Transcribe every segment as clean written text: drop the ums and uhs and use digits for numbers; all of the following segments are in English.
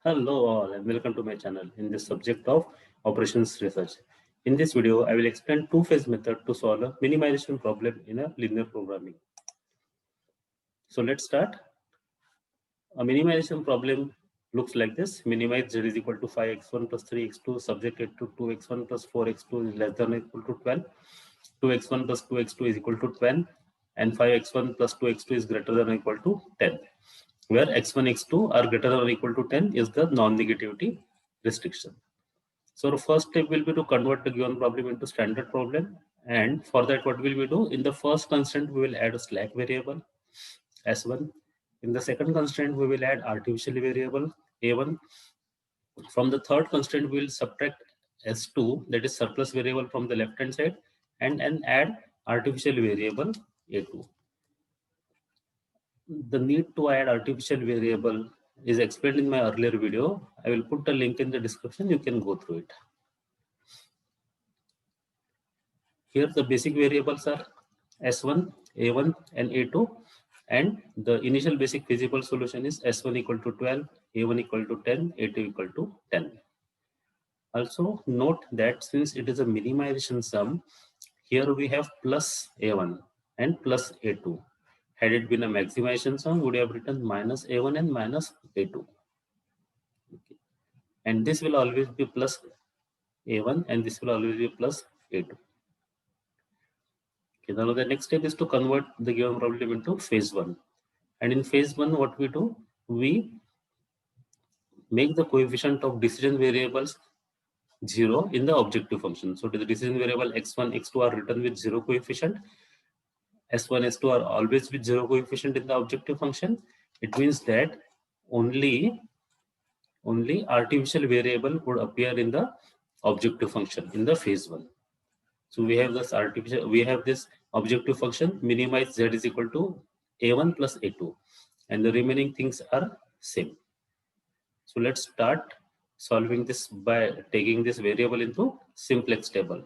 Hello all and welcome to my channel in this subject of operations research. In this video, I will explain two-phase method to solve a minimization problem in a linear programming. So let's start. A minimization problem looks like this. Minimize z is equal to 5x1 plus 3x2 subjected to 2x1 plus 4x2 is less than or equal to 12. 2x1 plus 2x2 is equal to 12 and 5x1 plus 2x2 is greater than or equal to 10. Where x1, x2 are greater than or equal to 10 is the non-negativity restriction. So the first step will be to convert the given problem into standard problem. And for that, what will we do? In the first constraint, we will add a slack variable S1. In the second constraint, we will add artificial variable A1. From the third constraint, we will subtract S2, that is surplus variable from the left-hand side, and add artificial variable A2. The need to add artificial variable is explained in my earlier video. I will put a link in the description. You can go through it. Here the basic variables are S1, A1 and A2, and the initial basic feasible solution is S1 equal to 12, A1 equal to 10, A2 equal to 10. Also note that since it is a minimization sum, here we have plus A1 and plus A2. Had it been a maximization sum, we would have written minus A1 and minus A2. Okay. And this will always be plus A1 and this will always be plus A2. Okay, now the next step is to convert the given problem into phase 1. And in phase 1, what we do? We make the coefficient of decision variables 0 in the objective function. So the decision variable x1, x2 are written with 0 coefficient. S1, S2 are always with 0 coefficient in the objective function. It means that only artificial variable would appear in the objective function in the phase 1. So we have this objective function minimize z is equal to a1 plus a2, and the remaining things are same. So let's start solving this by taking this variable into simplex table.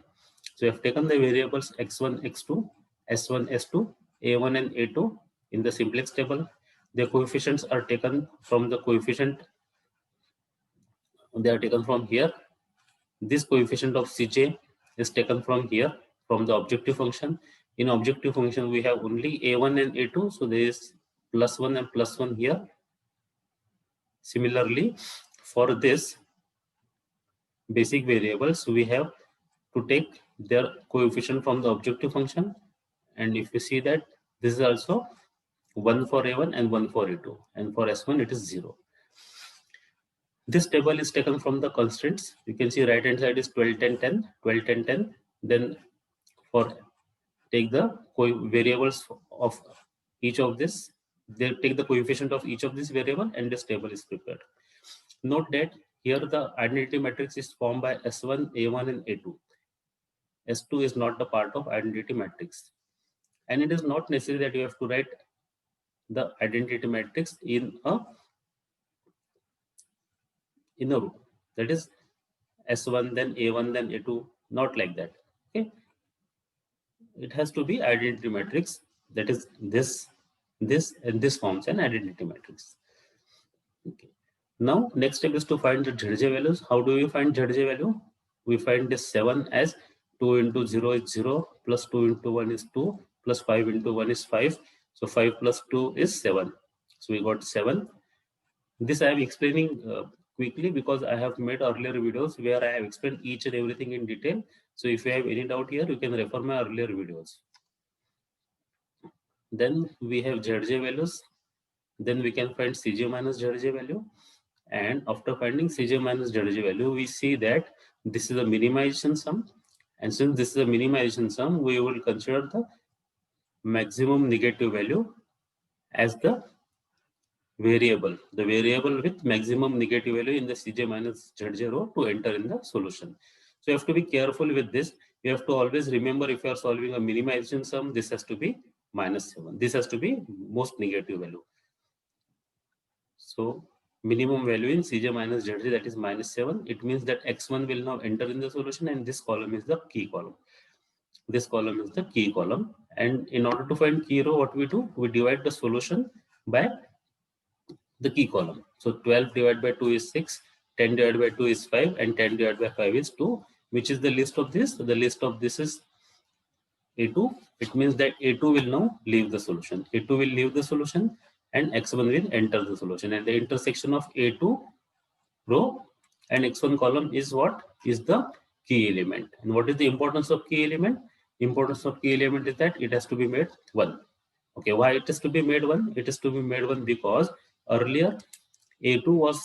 So we have taken the variables x1, x2, s1, s2, a1 and a2 in the simplex table. The coefficients are taken from the coefficient. They are taken from here. This coefficient of Cj is taken from here, from the objective function. In objective function, we have only a1 and a2, so there is plus 1 and plus 1 here. Similarly, for this basic variables, we have to take their coefficient from the objective function. And if you see that, this is also 1 for a1 and 1 for a2. And for s1, it is 0. This table is taken from the constraints. You can see right hand side is 12, 10, 10, 12, 10, 10. Then for take the variables of each of this, they take the coefficient of each of this variable and this table is prepared. Note that here the identity matrix is formed by S1, A1 and A2. S2 is not the part of identity matrix. And it is not necessary that you have to write the identity matrix in a row. That is S1, then A1, then A2, not like that. Okay. It has to be identity matrix, that is this and this forms an identity matrix. Okay. Now next step is to find the ZJ values. How do we find ZJ value? We find this 7 as 2 into 0 is 0, plus 2 into 1 is 2, plus 5 into 1 is 5. So 5 plus 2 is 7. So we got 7. This I am explaining quickly because I have made earlier videos where I have explained each and everything in detail. So if you have any doubt here, you can refer my earlier videos. Then we have ZJ values. Then we can find Cj minus ZJ value. And after finding Cj minus ZJ value, we see that this is a minimization sum. And since this is a minimization sum, we will consider the maximum negative value as the variable with maximum negative value in the Cj minus ZJ row to enter in the solution. So you have to be careful with this. You have to always remember, if you are solving a minimization sum, this has to be minus 7. This has to be most negative value. So minimum value in Cj minus ZJ, that is minus 7. It means that x1 will now enter in the solution and this column is the key column. This column is the key column. And in order to find key row, what we do? We divide the solution by the key column. So 12 divided by 2 is 6, 10 divided by 2 is 5, and 10 divided by 5 is 2. Which is the list of this? The list of this is A2. It means that A2 will now leave the solution. A2 will leave the solution and X1 will enter the solution. And the intersection of A2 row and X1 column is what? Is the key element. And what is the importance of key element? Importance of key element is that it has to be made 1. Okay, why it is to be made 1? It is to be made 1 because earlier A2 was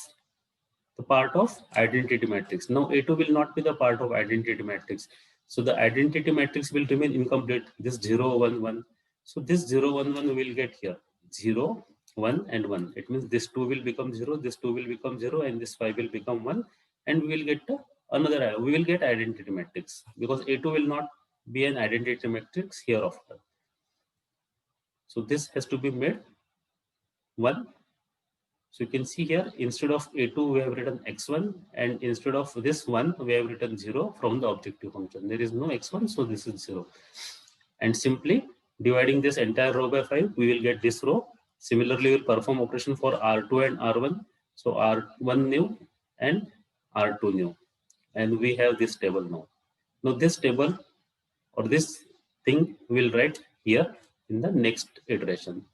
the part of identity matrix. Now A2 will not be the part of identity matrix. So the identity matrix will remain incomplete. This 0, 1, 1. So this 0, 1, 1 will get here. 0, 1 and 1. It means this 2 will become 0, this 2 will become 0, and this 5 will become 1. And we will get another, we will get identity matrix because A2 will not be an identity matrix hereafter. So this has to be made 1. So you can see here, instead of A2, we have written X1, and instead of this 1, we have written 0 from the objective function. There is no X1, so this is 0. And simply dividing this entire row by 5, we will get this row. Similarly, we'll perform operation for R2 and R1. So R1 new and R2 new. And we have this table now. Now this table or this thing we'll write here in the next iteration.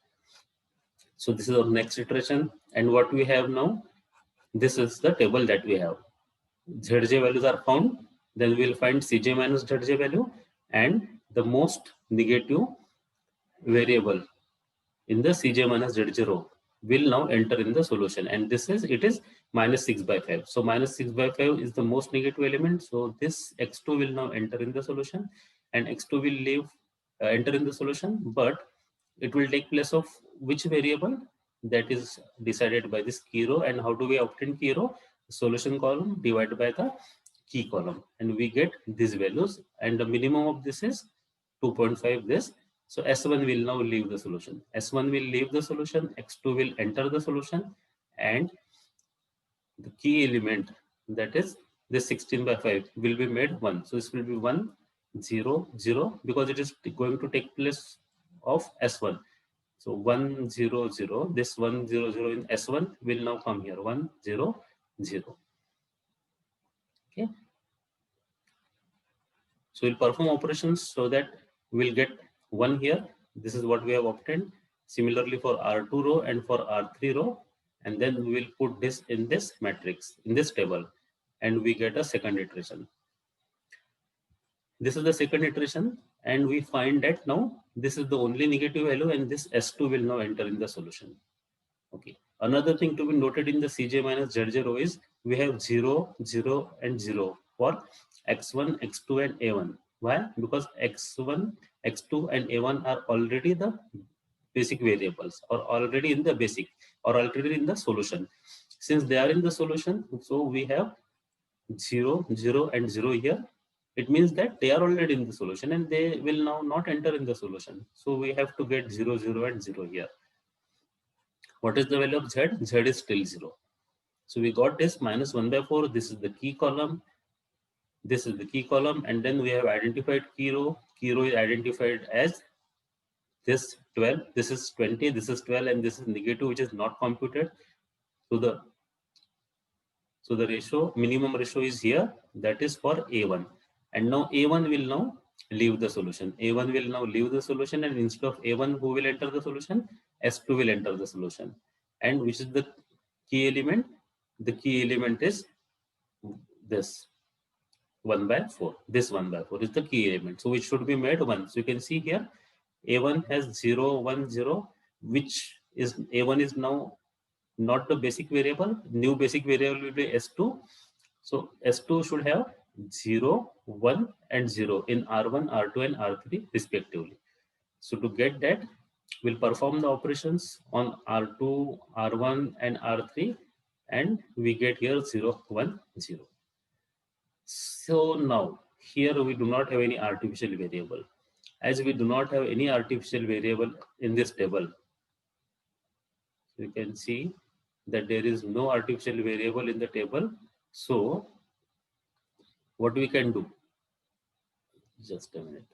So this is our next iteration, and what we have now, this is the table that we have. ZJ values are found, then we'll find Cj minus ZJ value, and the most negative variable in the Cj minus ZJ row will now enter in the solution, and this is, it is minus 6 by 5. So minus 6 by 5 is the most negative element. So this X2 will now enter in the solution, and X2 will leave enter in the solution, but it will take place of which variable? That is decided by this key row. And how do we obtain key row? Solution column divided by the key column, and we get these values, and the minimum of this is 2.5 this. So S1 will now leave the solution. S1 will leave the solution, X2 will enter the solution, and the key element, that is this 16 by 5, will be made 1. So this will be 1, 0, 0, because it is going to take place of S1. So 1, 0, 0, this 1, 0, 0 in S1 will now come here, 1, 0, 0. Okay. So we'll perform operations so that we'll get 1 here. This is what we have obtained. Similarly for R2 row and for R3 row, and then we will put this in this matrix, in this table, and we get a second iteration. This is the second iteration, and we find that now this is the only negative value, and this S2 will now enter in the solution. Okay. Another thing to be noted in the Cj minus Zj row is we have 0, 0, and 0 for X1, X2, and A1. Why? Because X1, X2, and A1 are already the basic variables, or already in the basic, or already in the solution. Since they are in the solution, so we have 0, 0, and 0 here. It means that they are already in the solution, and they will now not enter in the solution. So we have to get 0, 0, and 0 here. What is the value of Z? Z is still 0. So we got this minus 1 by 4. This is the key column. This is the key column. And then we have identified key row. Key row is identified as this 12. This is 20. This is 12. And this is negative, which is not computed. So the ratio, minimum ratio is here. That is for A1. And now A1 will now leave the solution. A1 will now leave the solution. And instead of A1, who will enter the solution? S2 will enter the solution. And which is the key element? The key element is this 1 by 4. This 1 by 4 is the key element. So it should be made 1. So you can see here A1 has 0, 1, 0, which is A1 is now not the basic variable. New basic variable will be S2. So S2 should have 0, 1, and 0 in R1, R2, and R3 respectively. So to get that, we'll perform the operations on R2, R1, and R3, and we get here 0, 1, 0. So now here we do not have any artificial variable. As we do not have any artificial variable in this table, you can see that there is no artificial variable in the table. So what we can do? Just a minute.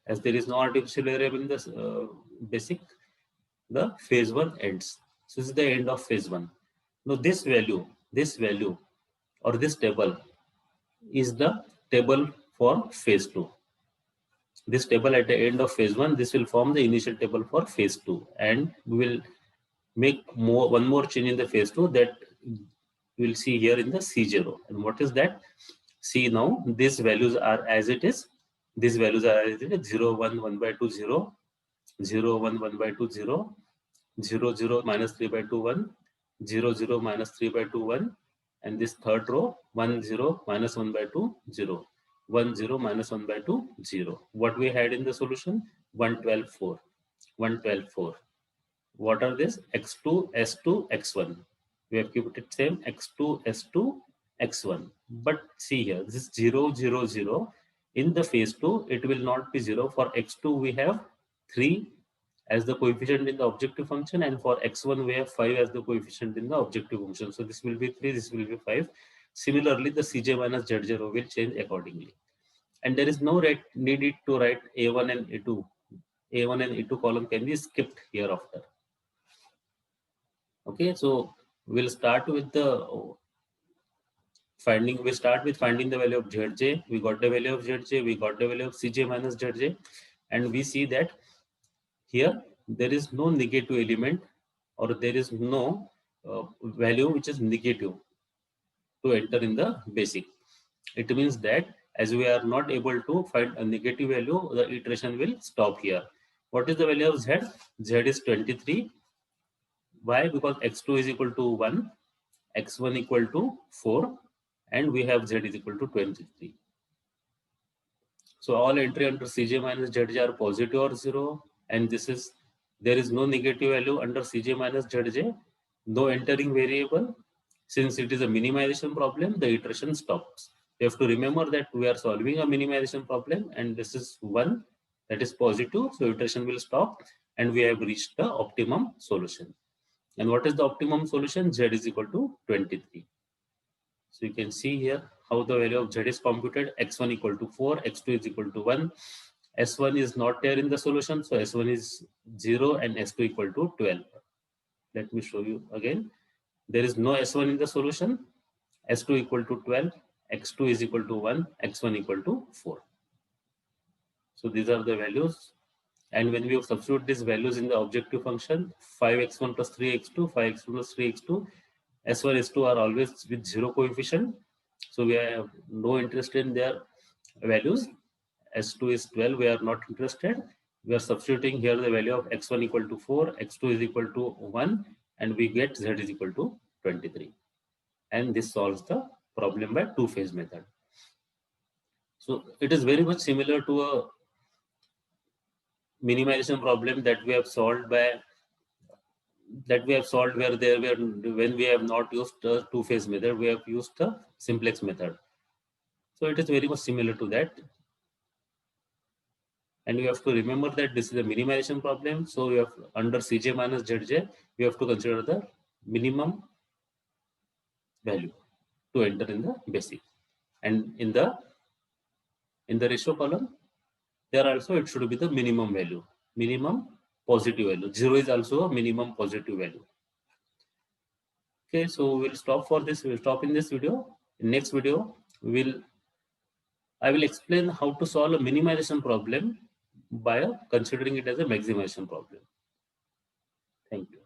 As there is no artificial variable in this basic, the phase 1 ends. So this is the end of phase 1. Now this value or this table is the table for phase 2. This table at the end of phase 1, this will form the initial table for phase 2, and we will make one more change in the phase 2 that we will see here in the C0. And what is that? See, now these values are as it is. These values are as it is: 0, 1, 1 by 2, 0, 0, 1, 1 by 2, 0, 0, 0, minus 3 by 2, 1, 0, 0, minus 3 by 2, 1, and this third row, 1, 0, minus 1 by 2, 0, 1, 0, minus 1 by 2, 0. What we had in the solution? 1, 12, 4, 1, 12, 4. What are this? X2, S2, X1. We have kept it same, X2, S2, X1. But see here, this is 0, 0, 0. In the phase 2, it will not be 0. For X2, we have 3 as the coefficient in the objective function, and for X1, we have 5 as the coefficient in the objective function. So this will be 3, this will be 5. Similarly, the Cj minus Z0 will change accordingly. And there is no need to write A1 and A2. A1 and A2 column can be skipped hereafter. Okay, so we'll start with the finding. We start with finding the value of Zj. We got the value of Zj. We got the value of Cj minus Zj, and we see that here there is no negative element, or there is no value which is negative to enter in the basic. It means that as we are not able to find a negative value, the iteration will stop here. What is the value of Z? Z is 23. Why? Because X2 is equal to 1, X1 equal to 4, and we have Z is equal to 23. So all entry under Cj minus Zj are positive or 0, and there is no negative value under Cj minus Zj, no entering variable. Since it is a minimization problem, the iteration stops. You have to remember that we are solving a minimization problem, and this is 1 that is positive, so iteration will stop, and we have reached the optimum solution. And what is the optimum solution? Z is equal to 23. So you can see here how the value of Z is computed. X1 equal to 4, X2 is equal to 1. S1 is not there in the solution, so S1 is 0 and S2 equal to 12. Let me show you again. There is no S1 in the solution. S2 equal to 12, X2 is equal to 1, X1 equal to 4. So these are the values. And when we substitute these values in the objective function, 5x1 plus 3x2, 5x1 plus 3x2, S1, S2 are always with 0 coefficient. So we have no interest in their values. S2 is 12, we are not interested. We are substituting here the value of x1 equal to 4, x2 is equal to 1, and we get Z is equal to 23. And this solves the problem by two-phase method. So it is very much similar to a minimization problem that we have solved where when we have not used the two-phase method, we have used the simplex method. So it is very much similar to that. And you have to remember that this is a minimization problem. So you have under Cj minus Zj, you have to consider the minimum value to enter in the basic. And in the ratio column, there also it should be the minimum value, minimum positive value. 0 is also a minimum positive value. Okay, so we'll stop for this. We'll stop in this video. In next video, I will explain how to solve a minimization problem by considering it as a maximization problem. Thank you.